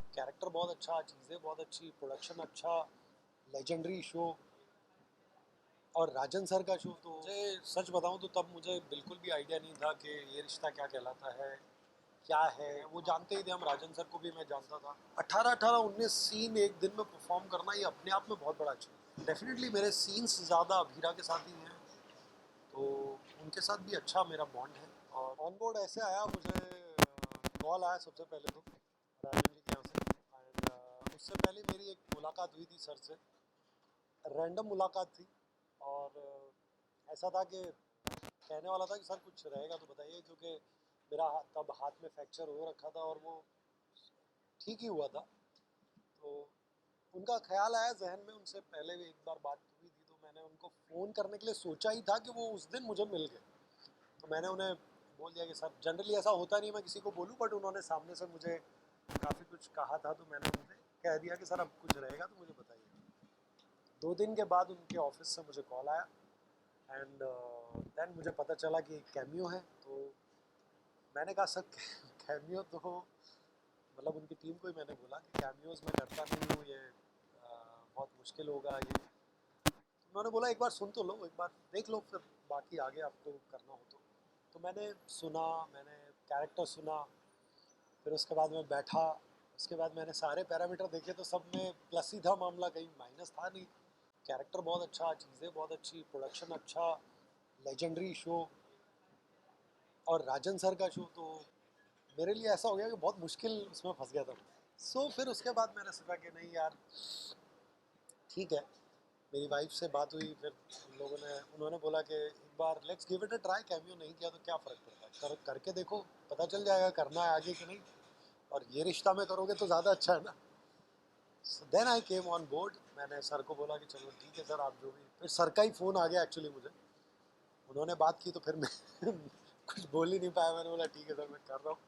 Character बहुत अच्छा, चीज़ें बहुत अच्छी, प्रोडक्शन अच्छा, लेजेंडरी शो। और राजन सर का शो तो मुझे सच बताऊं तो तब मुझे बिल्कुल भी आइडिया नहीं था कि ये रिश्ता क्या कहलाता है, क्या है। वो जानते ही थे हम, राजन सर को भी मैं जानता था। 18-19 सीन एक दिन में परफॉर्म करना ये अपने आप में बहुत बड़ा अच्छा है। डेफिनेटली मेरे सीन्स ज़्यादा अभीरा के साथ ही हैं, तो उनके साथ भी अच्छा मेरा बॉन्ड है। और ऑन बोर्ड ऐसे आया, मुझे कॉल आया सबसे पहले तो राजन जी के यहाँ से। एंड उससे पहले मेरी एक मुलाकात हुई थी सर से, रैंडम मुलाकात थी। और ऐसा था कि कहने वाला था कि सर कुछ रहेगा तो बताइए, क्योंकि मेरा तब हाथ में फ्रैक्चर हो रखा था और वो ठीक ही हुआ था। तो उनका ख्याल आया जहन में, उनसे पहले भी एक बार बात हुई थी, तो मैंने उनको फ़ोन करने के लिए सोचा ही था कि वो उस दिन मुझे मिल गए। तो मैंने उन्हें बोल दिया कि सर, जनरली ऐसा होता नहीं मैं किसी को बोलूं, बट उन्होंने सामने से मुझे काफ़ी कुछ कहा था, तो मैंने उनसे कह दिया कि सर अब कुछ रहेगा तो मुझे बताइए। 2 दिन के बाद उनके ऑफिस से मुझे कॉल आया। एंड देन मुझे पता चला कि कैमियो है। तो मैंने कहा सर कैमियो तो मतलब उनकी टीम को ही मैंने बोला कि कैमियोज में करता नहीं हूँ, ये बहुत मुश्किल होगा ये। तो उन्होंने बोला एक बार सुन तो लो, एक बार देख लो, फिर बाकी आगे आपको करना हो तो मैंने सुना, मैंने कैरेक्टर सुना। फिर उसके बाद मैं बैठा, उसके बाद मैंने सारे पैरामीटर देखे तो सब में प्लस ही था मामला, कहीं माइनस था नहीं। कैरेक्टर बहुत अच्छा, चीज़ें बहुत अच्छी, प्रोडक्शन अच्छा, लेजेंडरी शो। और राजन सर का शो तो मेरे लिए ऐसा हो गया कि बहुत मुश्किल उसमें फंस गया था। फिर उसके बाद मैंने सोचा कि नहीं यार, ठीक है। मेरी वाइफ से बात हुई, फिर उन लोगों ने उन्होंने बोला कि एक बार let's give it a try, cameo नहीं किया तो क्या फ़र्क पड़ता है, करके देखो, पता चल जाएगा करना है आगे कि नहीं। और ये रिश्ता में करोगे तो ज़्यादा अच्छा है ना। Then I came on board. मैंने सर को बोला कि चलो ठीक है सर, आप जो भी। फिर सर का ही फ़ोन आ गया एक्चुअली मुझे, उन्होंने बात की तो फिर मैं कुछ बोल ही नहीं पाया। मैंने बोला ठीक है सर, मैं कर रहा हूँ,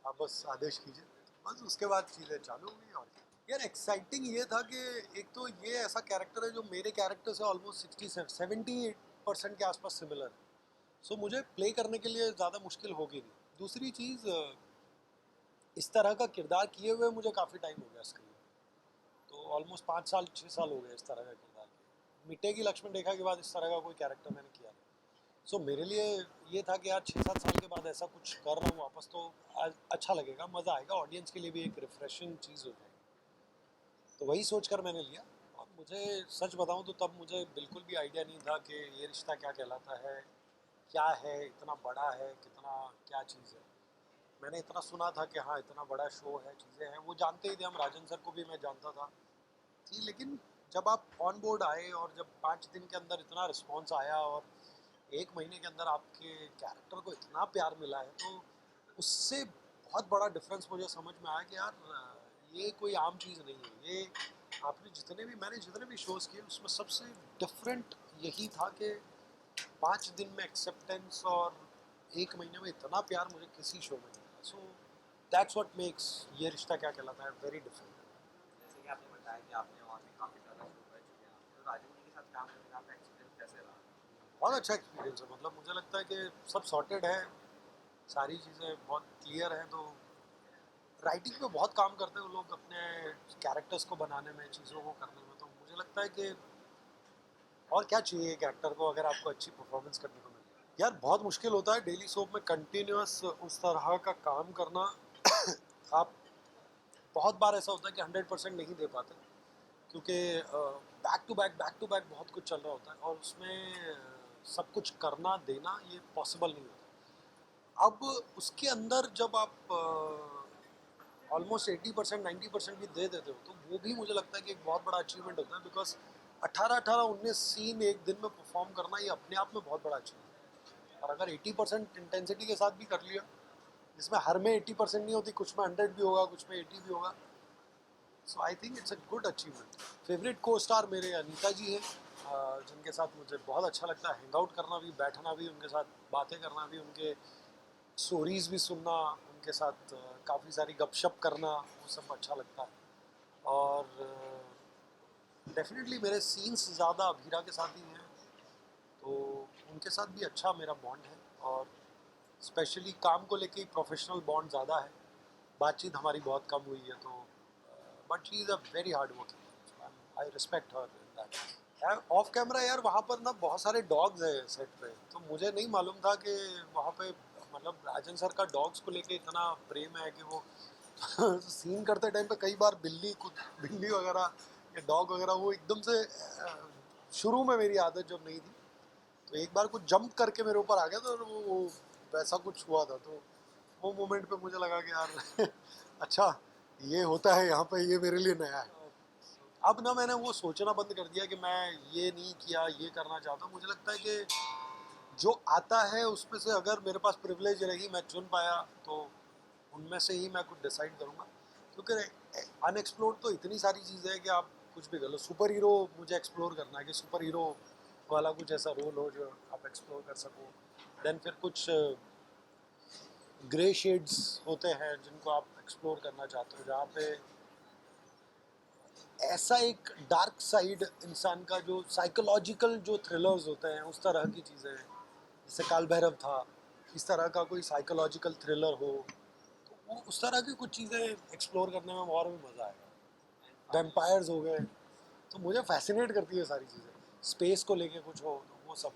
आप बस आदेश कीजिए। बस उसके बाद चीज़ें चालू हो गई। और क्या यार, एक्साइटिंग ये था कि एक तो ये ऐसा कैरेक्टर है जो मेरे कैरेक्टर से ऑलमोस्ट 60-70% के आसपास सिमिलर है। मुझे प्ले करने के लिए ज़्यादा मुश्किल होगी नहीं। दूसरी चीज़, इस तरह का किरदार किए हुए मुझे काफ़ी टाइम हो गया स्क्रीन में। तो ऑलमोस्ट 5 साल 6 साल हो गए इस तरह का किरदार किए। मिटेगी लक्ष्मण रेखा के बाद इस तरह का कोई कैरेक्टर मैंने किया नहीं। मेरे लिए ये था कि यार 6-7 साल के बाद ऐसा कुछ कर रहा हूँ वापस, तो अच्छा लगेगा, मज़ा आएगा, ऑडियंस के लिए भी एक रिफ्रेशिंग चीज़ हो जाएगी। तो वही सोच कर मैंने लिया। और मुझे सच बताऊँ तो तब मुझे बिल्कुल भी आइडिया नहीं था कि ये रिश्ता क्या कहलाता है, क्या है, इतना बड़ा है, कितना क्या चीज़ है। मैंने इतना सुना था कि हाँ इतना बड़ा शो है, चीज़ें हैं, वो जानते ही थे हम, राजन सर को भी मैं जानता था थी। लेकिन जब आप ऑन बोर्ड आए और जब 5 दिन के अंदर इतना रिस्पॉन्स आया और 1 महीने के अंदर आपके कैरेक्टर को इतना प्यार मिला है, तो उससे बहुत बड़ा डिफरेंस मुझे समझ में आया कि यार ये कोई आम चीज़ नहीं है। ये आपने मैंने जितने भी शोज़ किए उसमें सबसे डिफरेंट यही था कि 5 दिन में एक्सेप्टेंस, और 1 महीने में इतना प्यार मुझे किसी शो में नहीं मिला। दैट्स व्हाट मेक्स ये रिश्ता क्या कहलाता है वेरी डिफरेंट। जैसे कि आपने बताया कि आपने वहाँ पे काफ़ी ज़्यादा शो कर चुके हैं, तो राजू जी के साथ काम करने का आपका एक्सपीरियंस कैसे रहा? बहुत अच्छा एक्सपीरियंस है, मतलब मुझे लगता है कि सब सॉर्टेड है, सारी चीज़ें बहुत क्लियर हैं। तो राइटिंग पे बहुत काम करते हैं वो लोग अपने कैरेक्टर्स को बनाने में, चीज़ों को करने में। तो मुझे लगता है कि और क्या चाहिए एक एक्टर को अगर आपको अच्छी परफॉर्मेंस करने को मिले। यार बहुत मुश्किल होता है डेली सोप में कंटिन्यूअस उस तरह का काम करना। आप बहुत बार ऐसा होता है कि 100% नहीं दे पाते, क्योंकि बैक टू बैक बहुत कुछ चल रहा होता है और उसमें सब कुछ करना देना ये पॉसिबल नहीं होता। अब उसके अंदर जब आप ऑलमोस्ट 80% 90% भी दे देते हो, तो वो भी मुझे लगता है कि एक बहुत बड़ा अचीवमेंट होता है। बिकॉज 18-19 सीन एक दिन में परफॉर्म करना ये अपने आप में बहुत बड़ा अचीवमेंट है। और अगर 80% इंटेंसिटी के साथ भी कर लिया, जिसमें हर में 80% नहीं होती, कुछ में 100 भी होगा, कुछ में 80 भी होगा, so I think it's a good achievement. Favourite को स्टार मेरे अनीता जी हैं, जिनके साथ मुझे बहुत अच्छा लगता है हैंग आउट करना भी, बैठना भी, उनके साथ बातें करना भी, उनके स्टोरीज भी सुनना, उनके साथ काफ़ी सारी गपशप करना, वो सब अच्छा लगता है। और डेफिनेटली मेरे सीन्स ज़्यादा अभीरा के साथ ही हैं, तो उनके साथ भी अच्छा मेरा बॉन्ड है। और स्पेशली काम को लेके प्रोफेशनल बॉन्ड ज़्यादा है। बातचीत हमारी बहुत कम हुई है, तो but she is a very hard working, I respect her in that. यार ऑफ कैमरा यार वहाँ पर ना बहुत सारे डॉग्स हैं सेट पे, तो मुझे नहीं मालूम था कि वहाँ पे मतलब राजन सर का डॉग्स को लेके इतना प्रेम है कि वो सीन करते टाइम पे कई बार बिल्ली वगैरह या डॉग वगैरह वो एकदम से शुरू में मेरी आदत जब नहीं थी, तो एक बार कुछ जंप करके मेरे ऊपर आ गया था, और वो वैसा कुछ हुआ था, तो वो मोमेंट पे मुझे लगा कि यार अच्छा ये होता है यहाँ पे, ये मेरे लिए नया है। अब ना मैंने वो सोचना बंद कर दिया कि मैं ये नहीं किया, ये करना चाहता हूँ। मुझे लगता है कि जो आता है उसमें से अगर मेरे पास प्रिविलेज रही, मैं चुन पाया, तो उनमें से ही मैं कुछ डिसाइड करूँगा, क्योंकि अनएक्सप्लोर्ड तो इतनी सारी चीज़ें हैं कि आप कुछ भी कर लो। सुपर हीरो मुझे एक्सप्लोर करना है कि सुपर हीरो वाला कुछ ऐसा रोल हो जो आप एक्सप्लोर कर सको। देन फिर कुछ ग्रे शेड्स होते हैं जिनको आप एक्सप्लोर करना चाहते हो, जहाँ पे ऐसा एक डार्क साइड इंसान का जो साइकोलॉजिकल जो थ्रिलर्स होते हैं उस तरह की चीज़ें, जैसे काल भैरव था, इस तरह का कोई साइकोलॉजिकल थ्रिलर हो, तो वो उस तरह की कुछ चीज़ें एक्सप्लोर करने में और भी मज़ा आएगा। वैम्पायर्स हो गए, तो मुझे फैसिनेट करती है सारी चीज़ें, स्पेस को लेके कुछ हो तो वो सब।